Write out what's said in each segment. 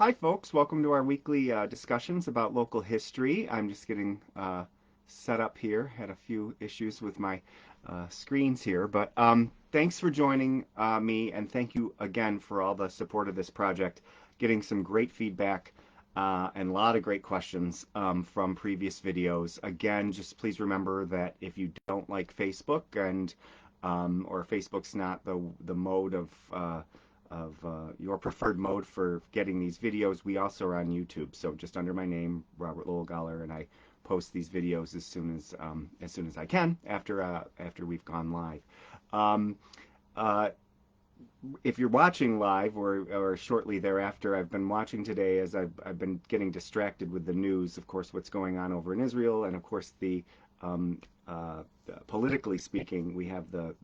Hi, folks. Welcome to our weekly discussions about local history. I'm just getting set up here. Had a few issues with my screens here, but thanks for joining me, and thank you again for all the support of this project. Getting some great feedback and a lot of great questions from previous videos. Again, just please remember that if you don't like Facebook and or Facebook's not the mode of your preferred mode for getting these videos, we also are on YouTube. So just under my name, Robert Lowell-Goller, and I post these videos as soon as I can after we've gone live. Um, uh, if you're watching live or shortly thereafter, I've been watching today as I've been getting distracted with the news, of course, what's going on over in Israel, and of course um, politically speaking, we have the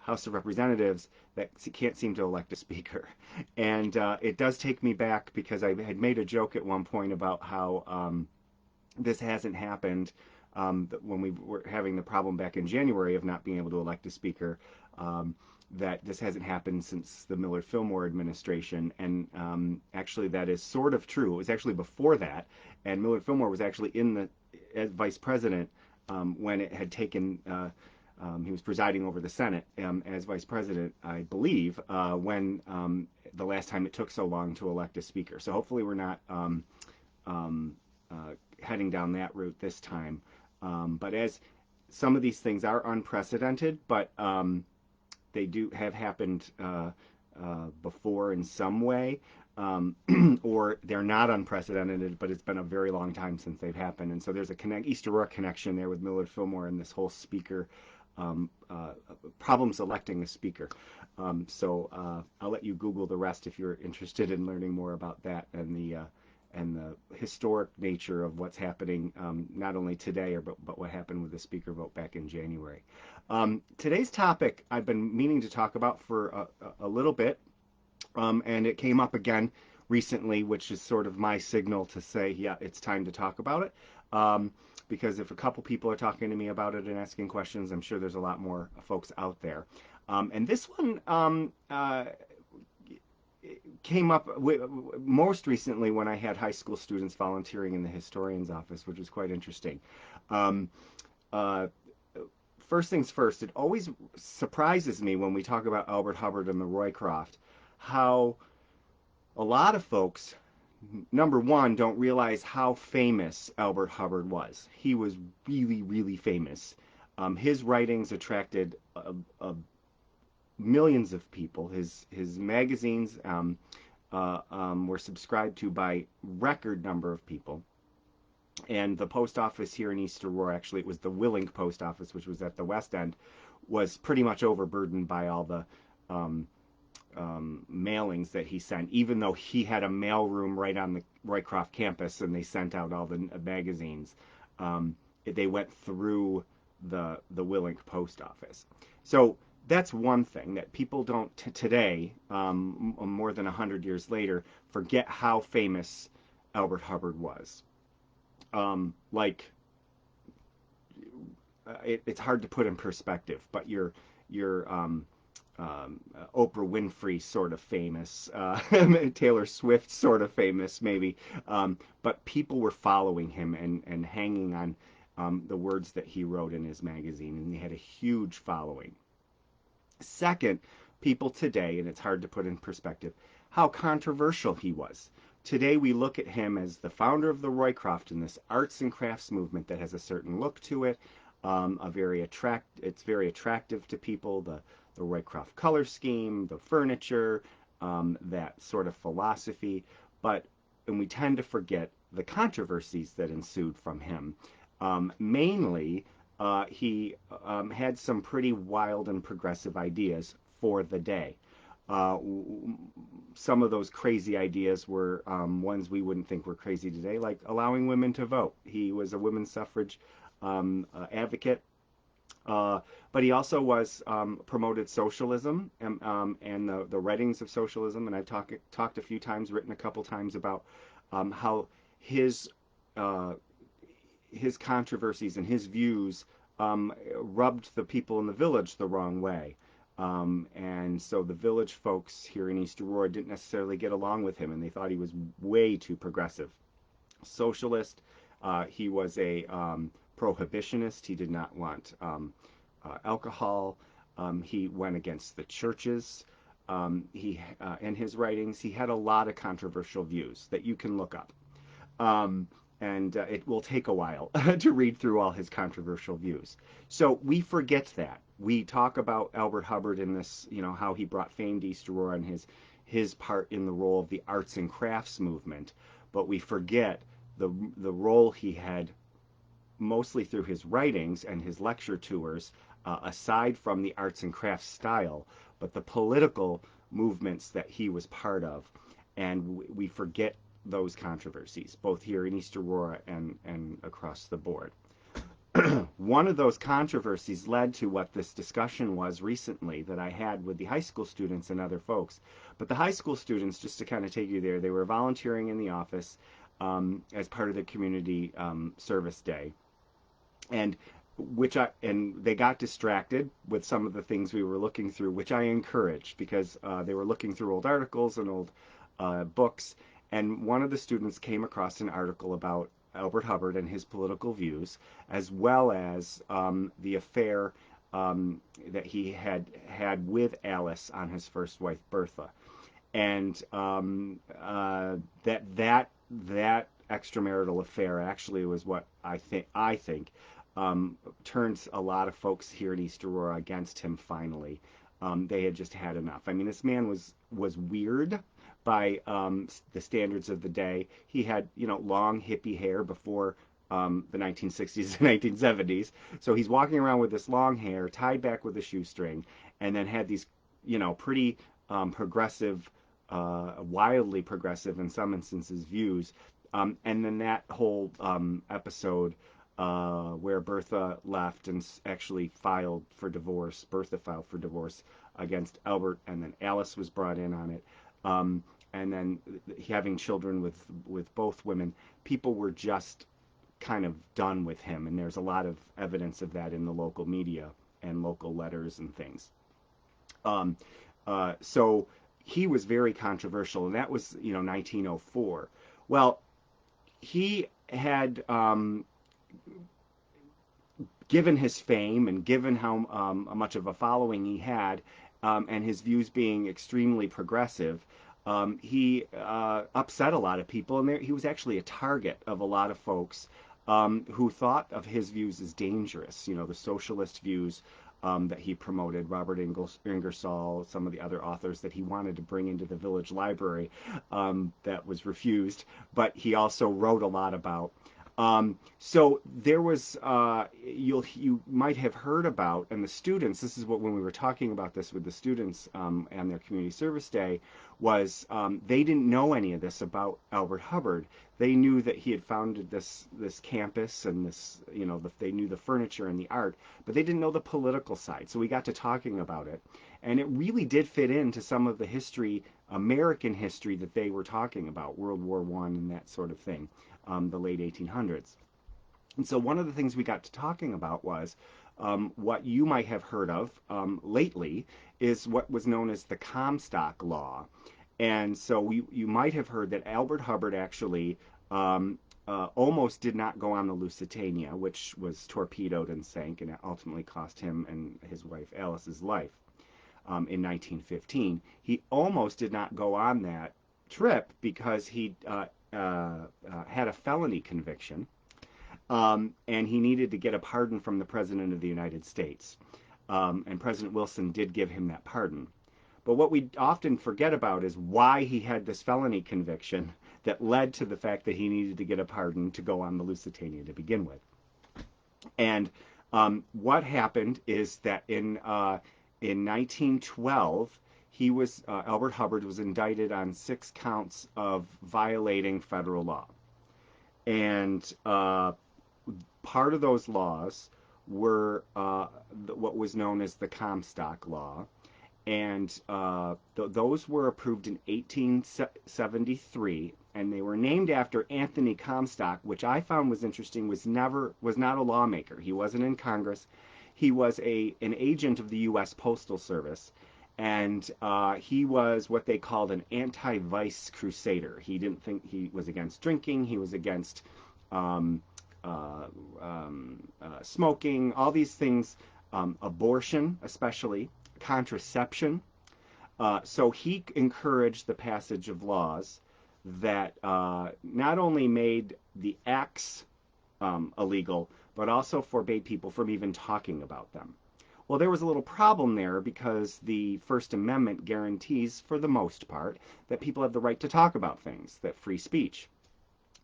House of Representatives that can't seem to elect a speaker. And it does take me back because I had made a joke at one point about how this hasn't happened when we were having the problem back in January of not being able to elect a speaker. That this hasn't happened since the Millard-Fillmore administration, and actually that is sort of true. It was actually before that, and Millard-Fillmore was actually in the as vice president when it had taken. He was presiding over the Senate as vice president, I believe, when the last time it took so long to elect a speaker. So hopefully we're not um, heading down that route this time. But as some of these things are unprecedented, but they do have happened before in some way, or they're not unprecedented, but it's been a very long time since they've happened. And so there's a East Aurora connection there with Millard Fillmore and this whole speaker um, uh, problems electing a speaker. So I'll let you Google the rest if you're interested in learning more about that and the historic nature of what's happening, not only today, but what happened with the speaker vote back in January. Today's topic I've been meaning to talk about for a little bit, and it came up again recently, which is sort of my signal to say, yeah, it's time to talk about it. Because if a couple people are talking to me about it and asking questions, I'm sure there's a lot more folks out there. And this one came up most recently when I had high school students volunteering in the historian's office, which was quite interesting. Um, uh, First things first, it always surprises me when we talk about Elbert Hubbard and the Roycroft, how a lot of folks, number one, don't realize how famous Elbert Hubbard was. He was really, really famous. His writings attracted millions of people. His magazines were subscribed to by record number of people. And the post office here in East Aurora, actually, it was the Willink post office, which was at the west end, was pretty much overburdened by all the um, mailings that he sent, even though he had a mail room right on the Roycroft campus and they sent out all the magazines. They went through the Willink post office. So that's one thing that people don't today, more than 100 years later, forget how famous Albert Hubbard was. Like it's hard to put in perspective, but Oprah Winfrey sort of famous, Taylor Swift sort of famous maybe, but people were following him and hanging on the words that he wrote in his magazine, and he had a huge following. Second, people today, and it's hard to put in perspective, how controversial he was. Today we look at him as the founder of the Roycroft and this arts and crafts movement that has a certain look to it. It's very attractive to people. The Roycroft color scheme, the furniture, that sort of philosophy. And we tend to forget the controversies that ensued from him. Mainly, he had some pretty wild and progressive ideas for the day. Uh, some of those crazy ideas were ones we wouldn't think were crazy today, like allowing women to vote. He was a women's suffrage advocate, but he also was promoted socialism and the writings of socialism. And I've talked a few times, written a couple times about how his uh, his controversies and his views rubbed the people in the village the wrong way. And so the village folks here in East Aurora didn't necessarily get along with him, and they thought he was way too progressive. Socialist. He was a prohibitionist. He did not want alcohol. He went against the churches. In his writings, he had a lot of controversial views that you can look up. Um, and it will take a while to read through all his controversial views. So we forget that. We talk about Elbert Hubbard in this, how he brought fame to East Aurora and his part in the role of the arts and crafts movement, but we forget the role he had mostly through his writings and his lecture tours, aside from the arts and crafts style, but the political movements that he was part of. And we forget those controversies, both here in East Aurora and across the board. One of those controversies led to what this discussion was recently that I had with the high school students and other folks. But the high school students, just to kind of take you there, they were volunteering in the office as part of the community service day, and they got distracted with some of the things we were looking through, which I encouraged because they were looking through old articles and old books, and one of the students came across an article about Elbert Hubbard and his political views, as well as the affair that he had with Alice on his first wife Bertha, and that extramarital affair actually was what I think turned a lot of folks here in East Aurora against him. Finally, they had just had enough. I mean, this man was weird by the standards of the day. He had long hippie hair before the 1960s and 1970s. So he's walking around with this long hair tied back with a shoestring, and then had these pretty progressive, wildly progressive in some instances views. And then that whole episode where Bertha left and actually filed for divorce. Bertha filed for divorce against Elbert, and then Alice was brought in on it. And then having children with both women, people were just kind of done with him, and there's a lot of evidence of that in the local media and local letters and things. So he was very controversial, and that was 1904. Well, he had given his fame and given how much of a following he had, and his views being extremely progressive, he upset a lot of people, and he was actually a target of a lot of folks who thought of his views as dangerous. The socialist views that he promoted, Robert Ingersoll, some of the other authors that he wanted to bring into the village library, that was refused, but he also wrote a lot about. So there was, you might have heard about, and the students, this is what, when we were talking about this with the students and their community service day, was they didn't know any of this about Elbert Hubbard. They knew that he had founded this campus, and they knew the furniture and the art, but they didn't know the political side. So we got to talking about it, and it really did fit into some of the history, American history, that they were talking about, World War I and that sort of thing. The late 1800s. And so one of the things we got to talking about was what you might have heard of lately is what was known as the Comstock Law. And so you might have heard that Elbert Hubbard actually almost did not go on the Lusitania, which was torpedoed and sank, and it ultimately cost him and his wife Alice's life in 1915. He almost did not go on that trip because he had a felony conviction, and he needed to get a pardon from the President of the United States. And President Wilson did give him that pardon. But what we often forget about is why he had this felony conviction that led to the fact that he needed to get a pardon to go on the Lusitania to begin with. And what happened is that in 1912, Elbert Hubbard was indicted on 6 counts of violating federal law. And part of those laws were what was known as the Comstock Law. And those were approved in 1873, and they were named after Anthony Comstock, which I found was interesting, was not a lawmaker. He wasn't in Congress. He was an agent of the U.S. Postal Service, and he was what they called an anti-vice crusader. He didn't think he was against drinking. He was against um, smoking, all these things, abortion, especially contraception. So he encouraged the passage of laws that not only made the acts illegal, but also forbade people from even talking about them. Well, there was a little problem there because the First Amendment guarantees, for the most part, that people have the right to talk about things, that free speech.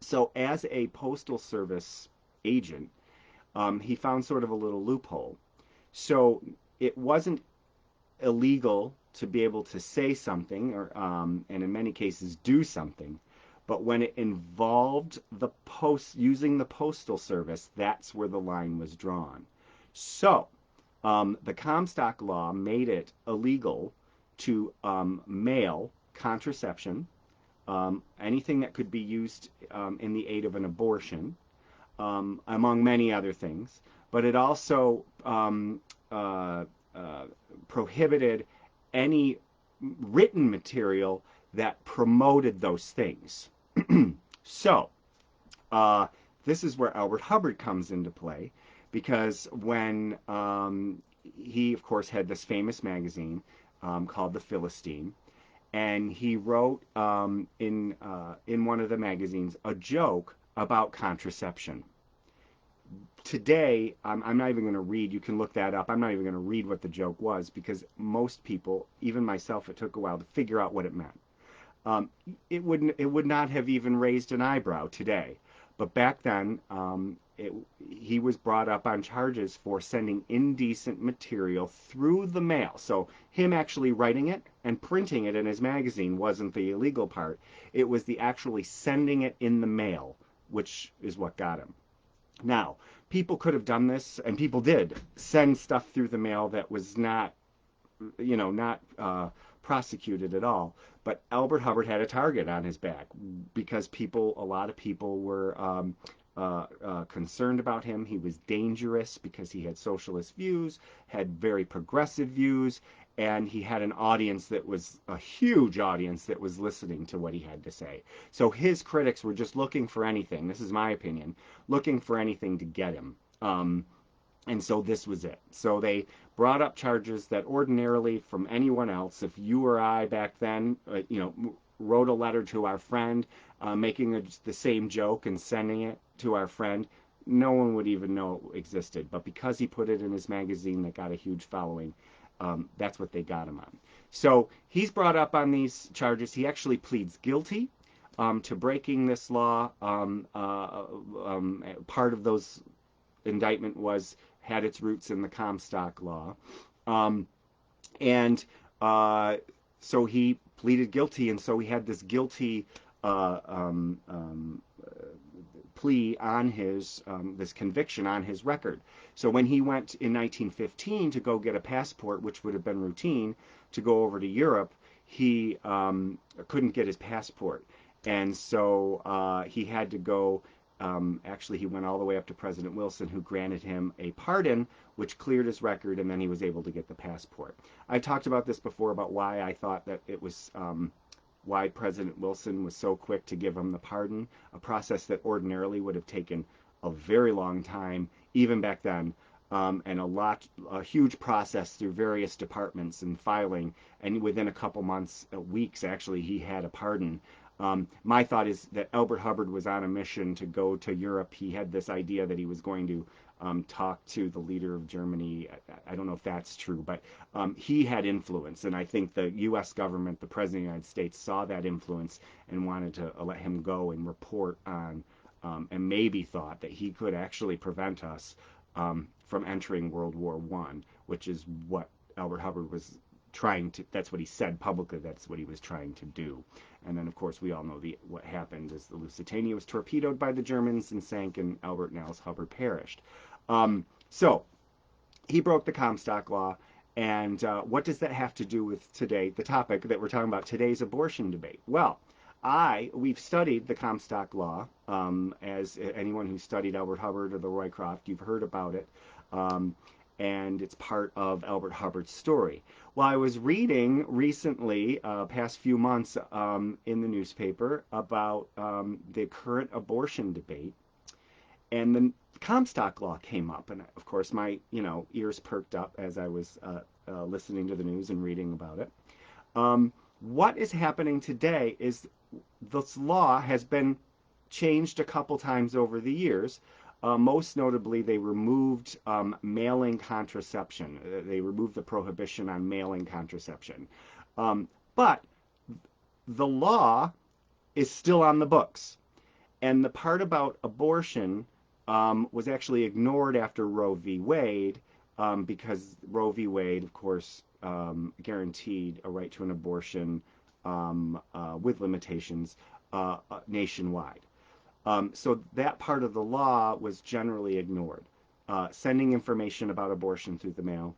So, as a Postal Service agent, he found sort of a little loophole. So, it wasn't illegal to be able to say something, or and in many cases do something, but when it involved the post using the postal service, that's where the line was drawn. So the Comstock law made it illegal to mail contraception, anything that could be used in the aid of an abortion, among many other things. But it also prohibited any written material that promoted those things. So, this is where Elbert Hubbard comes into play, because when he, of course, had this famous magazine called The Philistine, and he wrote in one of the magazines a joke about contraception. Today, I'm not even going to read, you can look that up, I'm not even going to read what the joke was, because most people, even myself, it took a while to figure out what it meant. It would not have even raised an eyebrow today. But back then, he was brought up on charges for sending indecent material through the mail. So him actually writing it and printing it in his magazine wasn't the illegal part. It was the actually sending it in the mail, which is what got him. Now, people could have done this, and people did send stuff through the mail that was not, not prosecuted at all. But Elbert Hubbard had a target on his back because a lot of people were concerned about him. He was dangerous because he had socialist views, had very progressive views, and he had an audience that was a huge audience that was listening to what he had to say. So his critics were just looking for anything, this is my opinion, looking for anything to get him. And so this was it. So they brought up charges that ordinarily from anyone else, if you or I back then, wrote a letter to our friend, making the same joke and sending it to our friend, no one would even know it existed. But because he put it in his magazine that got a huge following, that's what they got him on. So he's brought up on these charges. He actually pleads guilty to breaking this law. Part of those indictment had its roots in the Comstock law. And so he pleaded guilty, and so he had this guilty plea on his, this conviction on his record. So when he went in 1915 to go get a passport, which would have been routine, to go over to Europe, he couldn't get his passport. And so he had to go, actually he went all the way up to President Wilson, who granted him a pardon, which cleared his record, and then he was able to get the passport. I talked about this before, about why I thought that it was, why President Wilson was so quick to give him the pardon, a process that ordinarily would have taken a very long time, even back then, and a huge process through various departments and filing, and within a couple months, weeks actually, he had a pardon. My thought is that Elbert Hubbard was on a mission to go to Europe. He had this idea that he was going to talk to the leader of Germany. I don't know if that's true, but he had influence, and I think the U.S. government, the President of the United States, saw that influence and wanted to let him go and report on, and maybe thought that he could actually prevent us from entering World War I, which is what Elbert Hubbard was trying to, that's what he said publicly, that's what he was trying to do. And then, of course, we all know what happened is the Lusitania was torpedoed by the Germans and sank, and Elbert and Alice Hubbard perished. So he broke the Comstock law, and what does that have to do with today, the topic that we're talking about, today's abortion debate? Well, we've studied the Comstock law, as anyone who studied Elbert Hubbard or the Roycroft, you've heard about it. and it's part of Elbert Hubbard's story. Well, I was reading recently, past few months, in the newspaper about the current abortion debate, and the Comstock law came up, and of course my ears perked up as I was listening to the news and reading about it. What is happening today is this law has been changed a couple times over the years. Most notably, they removed mailing contraception. They removed the prohibition on mailing contraception. But the law is still on the books. And the part about abortion was actually ignored after Roe v. Wade, because Roe v. Wade, of course, guaranteed a right to an abortion with limitations nationwide. So that part of the law was generally ignored. Sending information about abortion through the mail,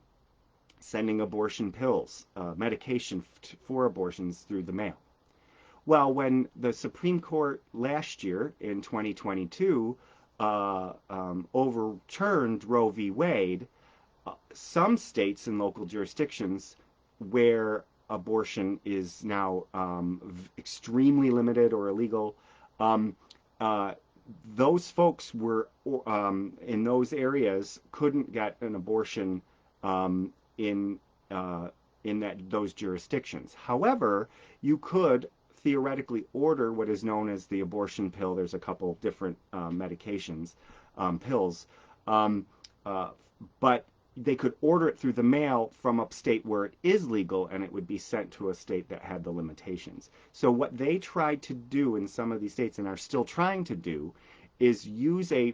sending abortion pills, medication for abortions through the mail. Well, when the Supreme Court last year in 2022 overturned Roe v. Wade, some states and local jurisdictions where abortion is now extremely limited or illegal, uh, those folks were in those areas couldn't get an abortion um, in those jurisdictions. However, you could theoretically order what is known as the abortion pill. There's a couple of different medications, pills, um, uh, but they could order it through the mail from a state where it is legal, and it would be sent to a state that had the limitations. So what they tried to do in some of these states, and are still trying to do, is use a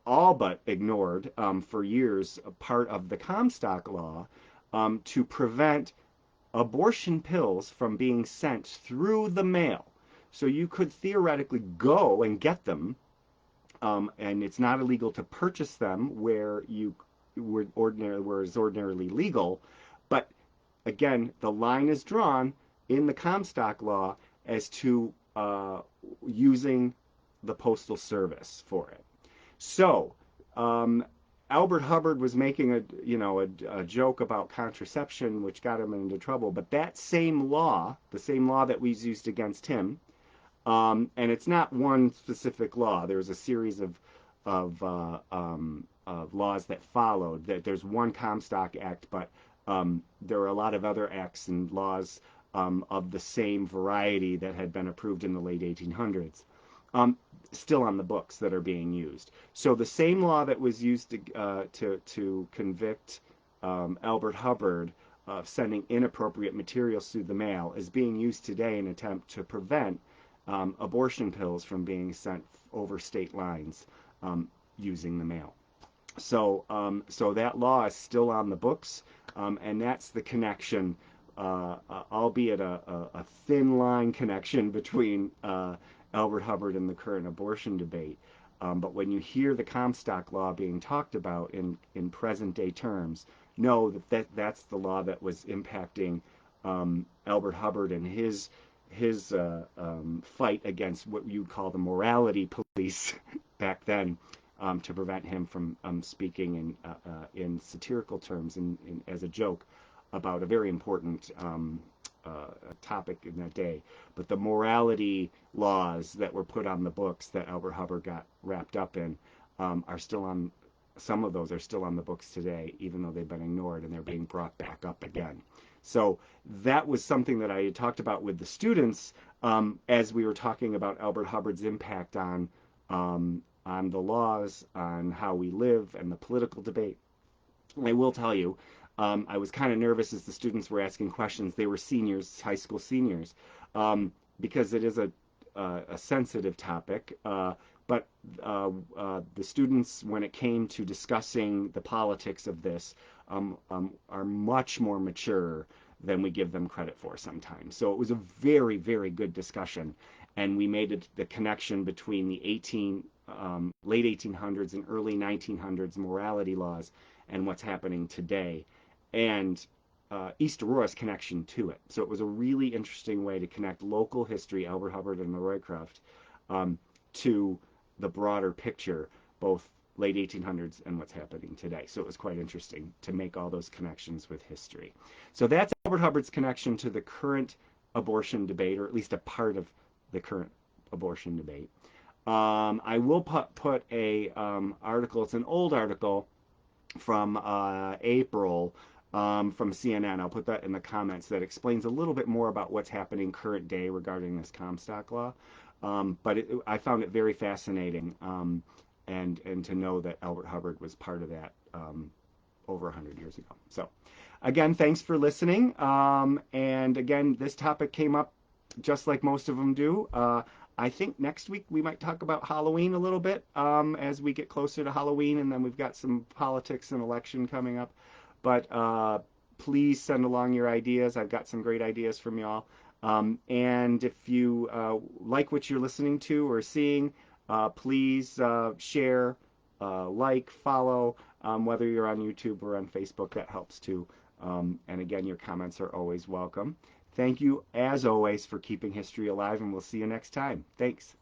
all but ignored for years a part of the Comstock law to prevent abortion pills from being sent through the mail. So you could theoretically go and get them, and it's not illegal to purchase them where it's ordinarily legal. But again, the line is drawn in the Comstock law as to using the postal service for it. So Albert Hubbard was making a joke about contraception, which got him into trouble. But that same law, the same law that was used against him, and it's not one specific law. There's a series of laws that followed. That there's one Comstock Act, but there are a lot of other acts and laws of the same variety that had been approved in the late 1800s. Still on the books that are being used. So the same law that was used to convict Elbert Hubbard of sending inappropriate materials through the mail is being used today in an attempt to prevent abortion pills from being sent over state lines using the mail. So that law is still on the books, and that's the connection, albeit a thin line connection between Elbert Hubbard and the current abortion debate. But when you hear the Comstock law being talked about in present day terms, know that's the law that was impacting Elbert Hubbard and his fight against what you'd call the morality police back then, to prevent him from speaking in satirical terms and as a joke about a very important topic in that day. But the morality laws that were put on the books that Elbert Hubbard got wrapped up in are still on. Some of those are still on the books today, even though they've been ignored, and they're being brought back up again. So that was something that I had talked about with the students as we were talking about Elbert Hubbard's impact on the laws, on how we live, and the political debate. And I will tell you, I was kind of nervous as the students were asking questions. They were seniors, high school seniors, because it is a sensitive topic. But the students, when it came to discussing the politics of this, are much more mature than we give them credit for sometimes. So it was a very, very good discussion, and we made the connection between the late 1800s and early 1900s morality laws and what's happening today, and East Aurora's connection to it. So it was a really interesting way to connect local history, Albert Hubbard and the Roycroft, to the broader picture, both late 1800s and what's happening today. So it was quite interesting to make all those connections with history. So that's Elbert Hubbard's connection to the current abortion debate, or at least a part of the current abortion debate. I will put a article. It's an old article from April from CNN. I'll put that in the comments that explains a little bit more about what's happening current day regarding this Comstock law. But I found it very fascinating, and to know that Elbert Hubbard was part of that over 100 years ago. So, again, thanks for listening. And again, this topic came up just like most of them do. I think next week we might talk about Halloween a little bit as we get closer to Halloween, and then we've got some politics and election coming up. But please send along your ideas. I've got some great ideas from y'all. And if you like what you're listening to or seeing, please share, like, follow, whether you're on YouTube or on Facebook. That helps too. And again, your comments are always welcome. Thank you, as always, for keeping history alive, and we'll see you next time. Thanks.